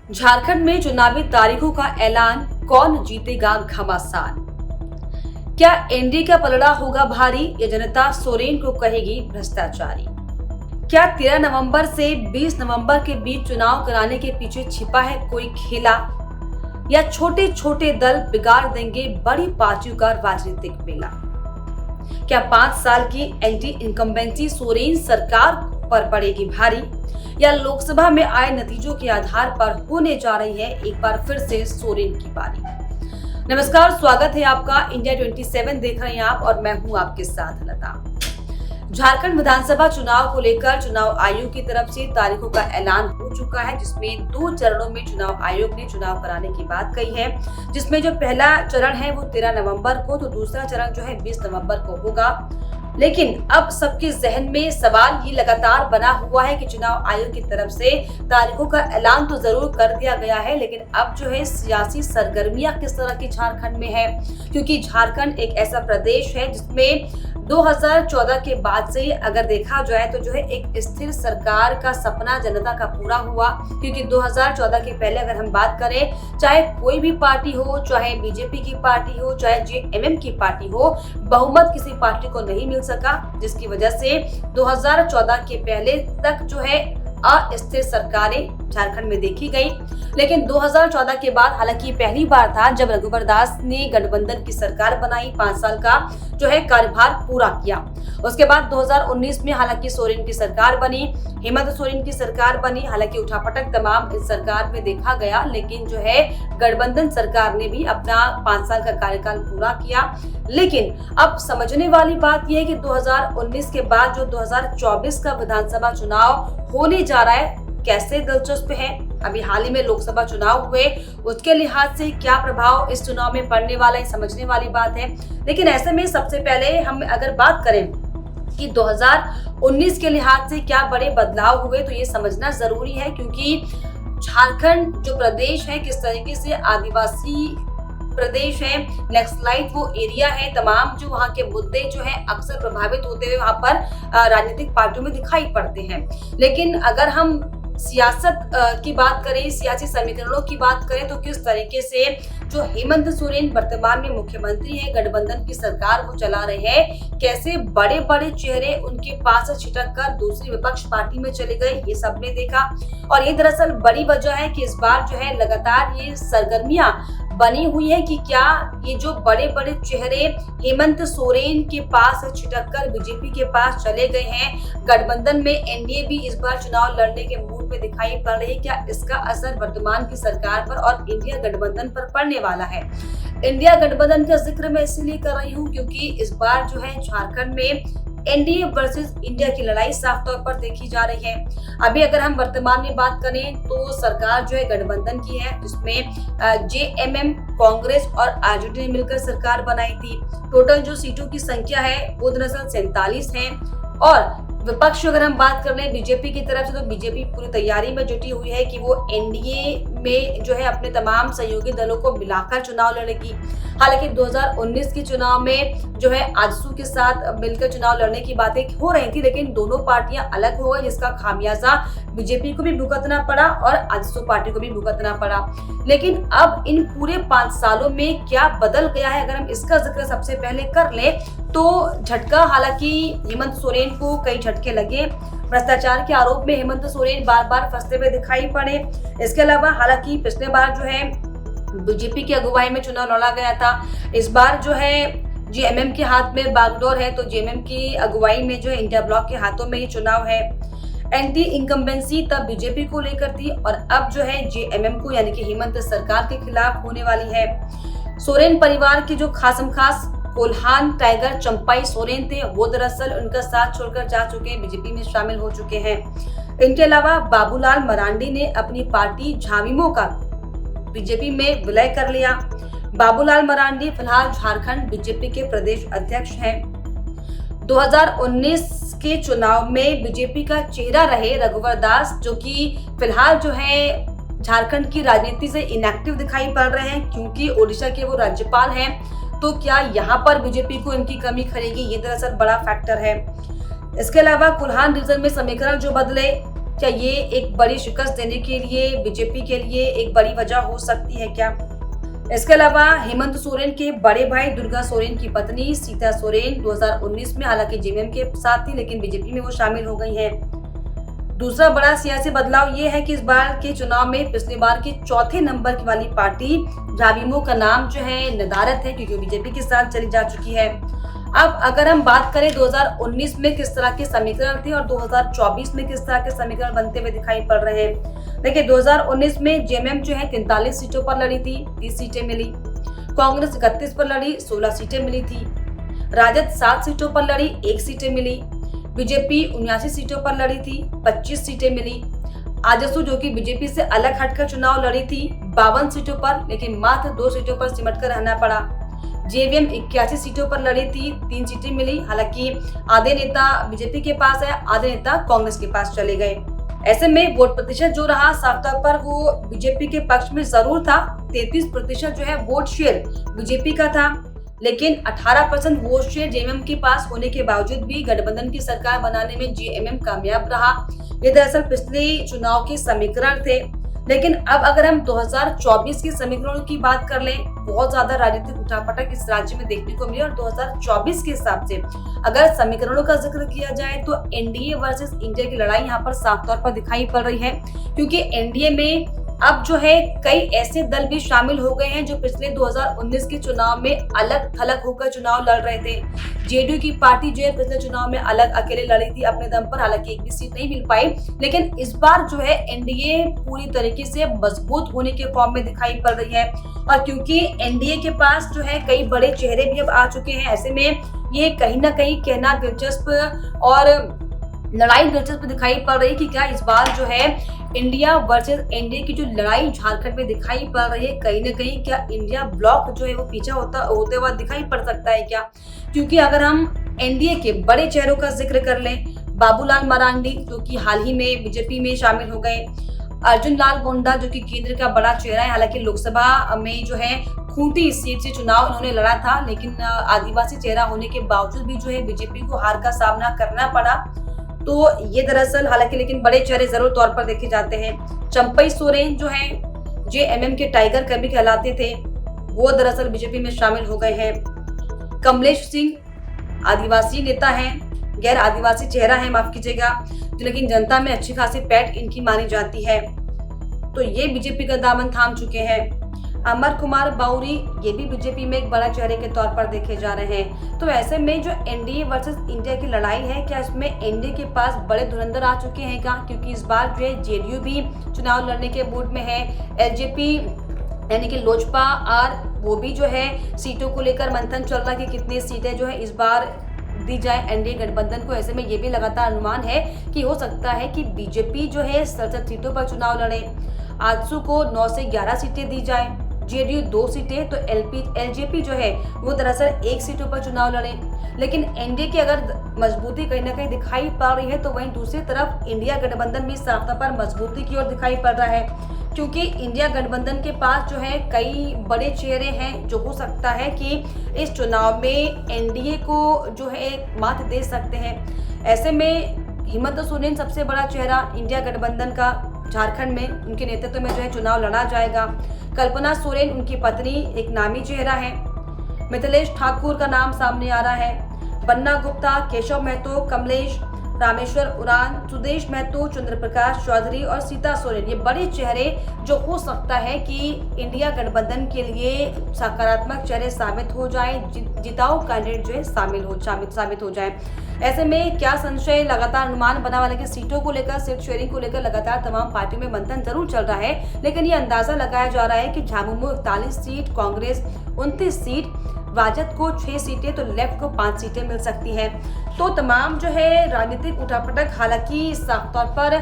झारखंड में चुनावी तारीखों का ऐलान, कौन जीतेगा घमासान। क्या एनडीए का पलड़ा होगा भारी या जनता सोरेन को कहेगी भ्रष्टाचारी। क्या 13 नवंबर से 20 नवंबर के बीच चुनाव कराने के पीछे छिपा है कोई खेला, या छोटे छोटे दल बिगाड़ देंगे बड़ी पार्टियों का राजनीतिक मेला। क्या 5 साल की एंटी इनकम्बेंसी सोरेन सरकार पर पड़ेगी भारी, या लोकसभा में आए नतीजों के आधार पर होने जा रही है एक बार फिर से सोरेन की बारी। नमस्कार, स्वागत है आपका। इंडिया 27 देख रहे हैं आप और मैं हूं आपके साथ लता। झारखंड विधानसभा चुनाव को लेकर चुनाव आयोग की तरफ से तारीखों का ऐलान हो चुका है, जिसमें 2 चरणों में चुनाव आयोग ने चुनाव कराने की बात कही है। जिसमें जो पहला चरण है वो 13 नवंबर को, तो दूसरा चरण जो है 20 नवंबर को होगा। लेकिन अब सबके जहन में सवाल ये लगातार बना हुआ है कि चुनाव आयोग की तरफ से तारीखों का ऐलान तो जरूर कर दिया गया है, लेकिन अब जो है सियासी सरगर्मियां किस तरह की झारखंड में है, क्योंकि झारखंड एक ऐसा प्रदेश है जिसमें 2014 के बाद से अगर देखा जाए तो जो है एक स्थिर सरकार का सपना जनता का पूरा हुआ। क्योंकि 2014 के पहले अगर हम बात करें, चाहे कोई भी पार्टी हो, चाहे बीजेपी की पार्टी हो, चाहे जेएमएम की पार्टी हो, बहुमत किसी पार्टी को नहीं मिल सका, जिसकी वजह से 2014 के पहले तक जो है अस्थिर सरकारें झारखंड में देखी गई। लेकिन 2014 के बाद हालांकि पहली बार था जब रघुवर दास ने गठबंधन की सरकार बनाई, 5 साल का जो है कार्यभार पूरा किया। उसके बाद 2019 में हालांकि सोरेन की सरकार बनी, हेमंत सोरेन की सरकार बनी। हालांकि उठापटक तमाम इस सरकार में देखा गया, लेकिन जो है गठबंधन सरकार ने भी अपना 5 साल का कार्यकाल पूरा किया। लेकिन अब समझने वाली बात यह है कि 2019 के बाद जो 2024 का विधानसभा चुनाव होने जा रहा है, कैसे दिलचस्प है। अभी हाल ही में लोकसभा चुनाव हुए, उसके लिहाज से क्या प्रभाव इस चुनाव में पड़ने वाला है, समझने वाली बात है। लेकिन ऐसे में सबसे पहले हम अगर बात करें कि 2019 के लिहाज से क्या बड़े बदलाव हुए, तो ये समझना जरूरी है, क्योंकि झारखंड जो प्रदेश है किस तरीके से आदिवासी प्रदेश है, नक्सलाइट वो एरिया है, तमाम जो वहाँ के मुद्दे जो है अक्सर प्रभावित होते हुए वहाँ पर राजनीतिक पार्टियों में दिखाई पड़ते हैं। लेकिन अगर हम सियासत की बात करें, सियासी समीकरणों की बात करें, तो किस तरीके से जो हेमंत सोरेन वर्तमान में मुख्यमंत्री है, गठबंधन की सरकार को चला रहे हैं, कैसे बड़े बड़े चेहरे उनके पास छिटक कर दूसरी विपक्ष पार्टी में चले गए, ये सबने देखा। और ये दरअसल बड़ी वजह है कि इस बार जो है लगातार ये सरगर्मियां बनी हुई है कि क्या ये जो बड़े बड़े चेहरे हेमंत सोरेन के पास छिटक कर बीजेपी के पास चले गए हैं, गठबंधन में एनडीए भी इस बार चुनाव लड़ने के मूड में दिखाई पड़ रही है, क्या इसका असर वर्तमान की सरकार पर और इंडिया गठबंधन पर पड़ने वाला है। इंडिया गठबंधन का जिक्र मैं इसीलिए कर रही हूँ क्योंकि इस बार जो है झारखंड में एनडीए वर्सेस इंडिया की लड़ाई साफ तौर पर देखी जा रही है। अभी अगर हम वर्तमान में बात करें तो सरकार जो है गठबंधन की है, जिसमें जेएमएम, कांग्रेस और आरजेडी ने मिलकर सरकार बनाई थी। टोटल जो सीटों की संख्या है वो दरअसल 47 है। और विपक्ष अगर हम बात कर लें बीजेपी की तरफ से, तो बीजेपी पूरी तैयारी में जुटी हुई है कि वो एनडीए में जो है अपने तमाम सहयोगी दलों को मिलाकर चुनाव लड़ेगी। हालांकि 2019 के चुनाव में जो है आजसू के साथ मिलकर चुनाव लड़ने की बातें हो रही थी, लेकिन दोनों पार्टियां अलग हो गई, जिसका खामियाजा बीजेपी को भी भुगतना पड़ा और आजसू पार्टी को भी भुगतना पड़ा। लेकिन अब इन पूरे 5 सालों में क्या बदल गया है, अगर हम इसका जिक्र सबसे पहले कर लें तो झटका, हालांकि हेमंत सोरेन को कई झटके लगे। भ्रष्टाचार के आरोप में हेमंत सोरेन बार बार फंसते हुए दिखाई पड़े। इसके अलावा हालांकि पिछले बार जो है बीजेपी की अगुवाई में चुनाव लड़ा गया था, इस बार जो है जेएमएम के हाथ में बागडोर है, तो जेएमएम की अगुवाई में जो है इंडिया ब्लॉक के हाथों में ही चुनाव है। एंटी इनकम्बेंसी तब बीजेपी को लेकर थी और अब जो है जेएमएम को यानी कि हेमंत सरकार के खिलाफ होने वाली है। सोरेन परिवार के जो खासम खास कोल्हान टाइगर चंपाई सोरेन थे, वो दरअसल उनका साथ छोड़कर जा चुके हैं, बीजेपी में शामिल हो चुके हैं। इनके अलावा बाबूलाल मरांडी ने अपनी पार्टी झाविमो का बीजेपी में विलय कर लिया। बाबूलाल मरांडी फिलहाल झारखंड बीजेपी के प्रदेश अध्यक्ष हैं। 2019 के चुनाव में बीजेपी का चेहरा रहे रघुवर दास, जो कि फिलहाल जो है झारखंड की राजनीति से इनएक्टिव दिखाई पड़ रहे हैं, क्योंकि ओडिशा के वो राज्यपाल हैं। तो क्या यहाँ पर बीजेपी को इनकी कमी खलेगी, ये दरअसल बड़ा फैक्टर है। इसके अलावा कोल्हान रीजन में समीकरण जो बदले, क्या ये एक बड़ी शिकस्त देने के लिए बीजेपी के लिए एक बड़ी वजह हो सकती है क्या? इसके अलावा हेमंत सोरेन के बड़े भाई दुर्गा सोरेन की पत्नी सीता सोरेन 2019 में हालांकि जेएमएम के साथ थी, लेकिन बीजेपी में वो शामिल हो गई हैं। दूसरा बड़ा सियासी बदलाव ये है कि इस बार के चुनाव में पिछली बार के चौथे नंबर की वाली पार्टी झाविमो का नाम जो है नदारद है, क्योंकि बीजेपी के साथ चली जा चुकी है। अब अगर हम बात करें 2019 में किस तरह के समीकरण थे और 2024 में किस तरह के समीकरण बनते हुए दिखाई पड़ रहे हैं। देखिए 2019 में जेएमएम जो है 43 सीटों पर लड़ी थी, 30 सीटें मिली। कांग्रेस 31 पर लड़ी, 16 सीटें मिली थी। राजद 7 सीटों पर लड़ी, 1 सीटें मिली। बीजेपी 79 सीटों पर लड़ी थी, 25 सीटें मिली। आजसू जो कि बीजेपी से अलग हटकर चुनाव लड़ी थी 52 सीटों पर, लेकिन मात्र 2 सीटों पर सिमट कर रहना पड़ा। जेवीएम 81 सीटों पर लड़ी थी, 3 सीटें मिली। हालांकि आधे नेता बीजेपी के पास है, आधे नेता कांग्रेस के पास चले गए। ऐसे में वोट प्रतिशत जो रहा साफ तौर पर वो बीजेपी के पक्ष में जरूर था। 33% जो है वोट शेयर बीजेपी का था, लेकिन 18% वोट शेयर जेएमएम के पास होने के बावजूद भी गठबंधन की सरकार बनाने में जेएमएम कामयाब रहा। ये दरअसल पिछले चुनाव के समीकरण थे, लेकिन अब अगर हम 2024 के समीकरणों की बात कर लें, बहुत ज्यादा राजनीतिक उठापटक इस राज्य में देखने को मिली। और 2024 के हिसाब से अगर समीकरणों का जिक्र किया जाए तो एनडीए वर्सेस इंडिया की लड़ाई यहाँ पर साफ तौर पर दिखाई पड़ रही है, क्योंकि एनडीए में अब जो है कई ऐसे दल भी शामिल हो गए हैं जो पिछले 2019 के चुनाव में अलग थलग होकर चुनाव लड़ रहे थे। जेडीयू की पार्टी जो है पिछले चुनाव में अलग अकेले लड़ी थी अपने दम पर, हालांकि एक भी सीट नहीं मिल पाई। लेकिन इस बार जो है एनडीए पूरी तरीके से मजबूत होने के फॉर्म में दिखाई पड़ रही है। और क्योंकि एनडीए के पास जो है कई बड़े चेहरे भी अब आ चुके हैं, ऐसे में ये कहीं ना कहीं कहना दिलचस्प और लड़ाई दिलचस्प दिखाई पड़ रही है कि क्या इस बार जो है इंडिया वर्सेस एनडीए की जो लड़ाई झारखंड में दिखाई पड़ रही है, कहीं ना कहीं क्या इंडिया ब्लॉक जो है वो पीछा होते हुआ दिखाई पड़ सकता है क्या? क्योंकि अगर हम एनडीए के बड़े चेहरों का जिक्र कर लें, बाबूलाल मरांडी जो कि हाल ही में बीजेपी में शामिल हो गए, अर्जुन लाल मुंडा जो कि केंद्र का बड़ा चेहरा है, हालांकि लोकसभा में जो है खूंटी सीट से चुनाव उन्होंने लड़ा था, लेकिन आदिवासी चेहरा होने के बावजूद भी जो है बीजेपी को हार का सामना करना पड़ा। तो ये दरअसल हालांकि लेकिन बड़े चेहरे जरूर तौर पर देखे जाते हैं। चंपई सोरेन जो है जेएमएम के टाइगर कभी कहलाते थे, वो दरअसल बीजेपी में शामिल हो गए हैं। कमलेश सिंह आदिवासी नेता हैं, गैर आदिवासी चेहरा है, माफ कीजिएगा, लेकिन जनता में अच्छी खासी पैठ इनकी मानी जाती है। तो ये बीजेपी का दामन थाम चुके हैं। अमर कुमार बाउरी ये भी बीजेपी में एक बड़ा चेहरे के तौर पर देखे जा रहे हैं। तो ऐसे में जो एनडीए वर्सेस इंडिया की लड़ाई है, क्या इसमें एनडीए के पास बड़े धुरंधर आ चुके हैं क्या? क्योंकि इस बार जो है जेडीयू भी चुनाव लड़ने के मूड में है, एलजेपी यानी कि लोजपा और वो भी जो है सीटों को लेकर मंथन चल रहा है कि कितनी सीटें जो है इस बार दी जाए एनडीए गठबंधन को। ऐसे में ये भी लगातार अनुमान है कि हो सकता है कि बीजेपी जो है 67 सीटों पर चुनाव लड़े, आजसू को 9 से 11 सीटें दी जाए, जेडीयू 2 सीटें, तो एलजेपी जो है वो दरअसल 1 सीटों पर चुनाव लड़े। लेकिन एनडीए की अगर मजबूती कहीं ना कहीं दिखाई पड़ रही है, तो वहीं दूसरी तरफ इंडिया गठबंधन भी साफ तौर पर मजबूती की ओर दिखाई पड़ रहा है, क्योंकि इंडिया गठबंधन के पास जो है कई बड़े चेहरे हैं जो हो सकता है कि इस चुनाव में एनडीए को जो है मात दे सकते हैं। ऐसे में हेमंत सोरेन सबसे बड़ा चेहरा इंडिया गठबंधन का, झारखंड में उनके नेतृत्व में जो है चुनाव लड़ा जाएगा। कल्पना सोरेन उनकी पत्नी एक नामी चेहरा है। मिथिलेश ठाकुर का नाम सामने आ रहा है। बन्ना गुप्ता, केशव महतो, कमलेश, रामेश्वर उरान, सुदेश महतो, चंद्र प्रकाश चौधरी और सीता सोरेन, ये बड़े चेहरे जो हो सकता है कि इंडिया गठबंधन के लिए सकारात्मक चेहरे साबित हो जाए, जिताऊ कैंडिडेट जो है साबित हो जाए। ऐसे में क्या संशय, लगातार अनुमान बना वाले की सीटों को लेकर, सीट शेयरिंग को लेकर लगातार तमाम पार्टियों में मंथन जरूर चल रहा है, लेकिन ये अंदाजा लगाया जा रहा है कि झामुमो 41 सीट, कांग्रेस 29 सीट, राजद को 6 सीटें तो लेफ्ट को 5 सीटें मिल सकती हैं। तो तमाम जो है राजनीतिक उठापटक हालांकि साफ तौर पर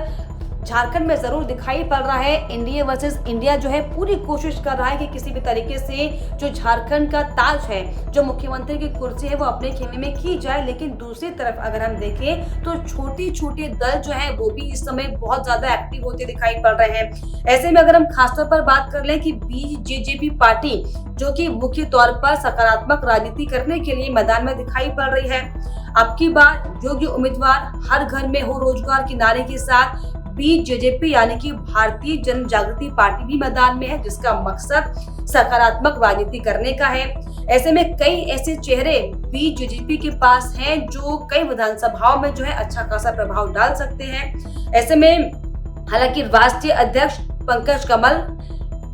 झारखंड में जरूर दिखाई पड़ रहा है। एनडीए वर्सेस इंडिया जो है पूरी कोशिश कर रहा है कि किसी भी तरीके से जो झारखंड का ताज है, जो मुख्यमंत्री की कुर्सी है, वो अपने खेमे में की जाए। लेकिन दूसरी तरफ अगर हम देखें तो छोटे छोटे दल जो है वो भी इस समय बहुत ज्यादा एक्टिव होते दिखाई पड़ रहे हैं। ऐसे में अगर हम खासतौर पर बात कर लें कि बीजेपी पार्टी जो कि मुख्य तौर पर सकारात्मक राजनीति करने के लिए मैदान में दिखाई पड़ रही है, अब की बार योग्य उम्मीदवार, हर घर में हो रोजगार के नारे के साथ बीजेजेपी यानी कि भारतीय जन जागृति पार्टी भी मैदान में है, जिसका मकसद सकारात्मक राजनीति करने का है। ऐसे में कई ऐसे चेहरे बीजेजेपी के पास हैं जो कई विधानसभाओं में जो है अच्छा खासा प्रभाव डाल सकते हैं। ऐसे में हालांकि राष्ट्रीय अध्यक्ष पंकज कमल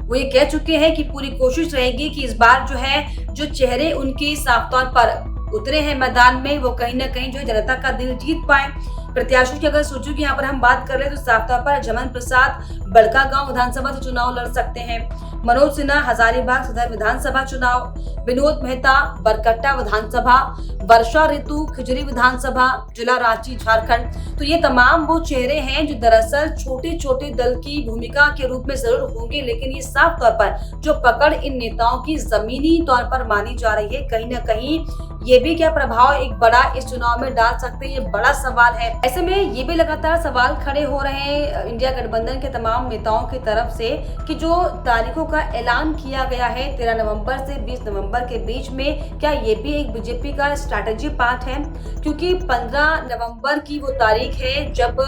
वो ये कह चुके हैं कि पूरी कोशिश रहेगी कि इस बार जो है जो चेहरे उनके साफ तौर पर उतरे हैं मैदान में, वो कहीं ना कहीं जो है जनता का दिल जीत पाए। प्रत्याशियों की अगर सोचो कि यहाँ पर हम बात कर रहे हैं तो साफ तौर पर झमन प्रसाद बड़कागांव विधानसभा से चुनाव लड़ सकते हैं, मनोज सिन्हा हजारीबाग सदर विधानसभा चुनाव, विनोद मेहता बरकट्टा विधानसभा, वर्षा ऋतु खिजरी विधानसभा जिला रांची झारखंड। तो ये तमाम वो चेहरे हैं जो दरअसल छोटे छोटे दल की भूमिका के रूप में जरूर होंगे, लेकिन ये साफ तौर पर जो पकड़ इन नेताओं की जमीनी तौर पर मानी जा रही है, कहीं ना कहीं ये भी क्या प्रभाव एक बड़ा इस चुनाव में डाल सकते हैं, ये बड़ा सवाल है। ऐसे में ये भी लगातार सवाल खड़े हो रहे हैं इंडिया गठबंधन के तमाम नेताओं की तरफ से कि जो तारीखों का ऐलान किया गया है 13 नवंबर से 20 नवंबर के बीच में, क्या ये भी एक बीजेपी का स्ट्रैटेजी पार्ट है? क्योंकि 15 नवंबर की वो तारीख है जब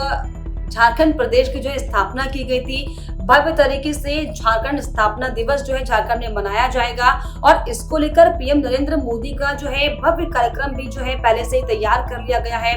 झारखंड प्रदेश की जो स्थापना की गई थी। भव्य तरीके से झारखंड स्थापना दिवस जो है झारखंड में मनाया जाएगा और इसको लेकर पीएम नरेंद्र मोदी का जो है भव्य कार्यक्रम भी जो है पहले से ही तैयार कर लिया गया है।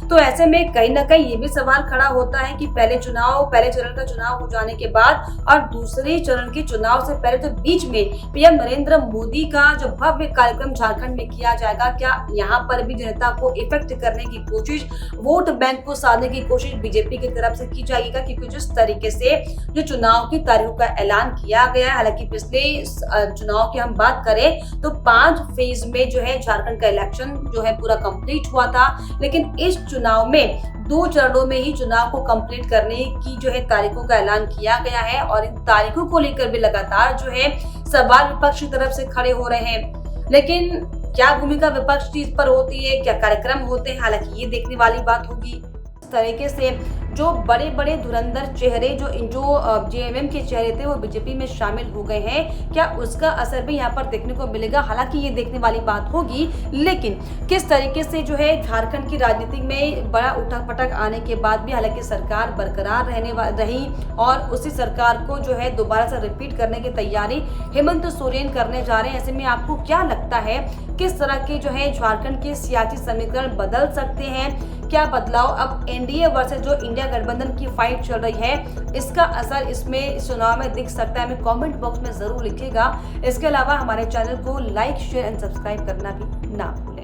तो ऐसे में कहीं ना कहीं ये भी सवाल खड़ा होता है कि पहले चरण का चुनाव हो जाने के बाद और दूसरे चरण के चुनाव से पहले तो बीच में पीएम नरेंद्र मोदी का जो भव्य कार्यक्रम झारखंड में किया जाएगा, क्या यहाँ पर भी जनता को इफेक्ट करने की कोशिश, वोट बैंक को साधने की कोशिश बीजेपी की तरफ से की जाएगी? क्योंकि जिस तरीके से जो चुनाव की तारीखों का ऐलान किया गया है, हालांकि पिछले चुनाव की हम बात करें तो 5 फेज में जो है झारखंड का इलेक्शन जो है पूरा कंप्लीट हुआ था, लेकिन इस चुनाव में 2 चरणों में ही चुनाव को कंप्लीट करने की जो है तारीखों का ऐलान किया गया है और इन तारीखों को लेकर भी लगातार जो है सवाल विपक्ष की तरफ से खड़े हो रहे हैं। लेकिन क्या भूमिका विपक्ष की इस पर होती है, क्या कार्यक्रम होते हैं, हालांकि ये देखने वाली बात होगी। इस तरीके से जो बड़े बड़े धुरंधर चेहरे जो जेएमएम के चेहरे थे वो बीजेपी में शामिल हो गए हैं, क्या उसका असर भी यहाँ पर देखने को मिलेगा? हालांकि ये देखने वाली बात होगी, लेकिन किस तरीके से जो है झारखंड की राजनीति में बड़ा उठक पटक आने के बाद भी हालांकि सरकार बरकरार रही और उसी सरकार को जो है दोबारा से रिपीट करने की तैयारी हेमंत सोरेन करने जा रहे हैं। ऐसे में आपको क्या लगता है किस तरह के जो है झारखंड के सियासी समीकरण बदल सकते हैं? क्या बदलाव अब एनडीए वर्सेस जो इंडिया गठबंधन की फाइट चल रही है इसका असर इसमें इस चुनाव में दिख सकता है? हमें कमेंट बॉक्स में जरूर लिखिएगा। इसके अलावा हमारे चैनल को लाइक शेयर एंड सब्सक्राइब करना भी ना भूलें।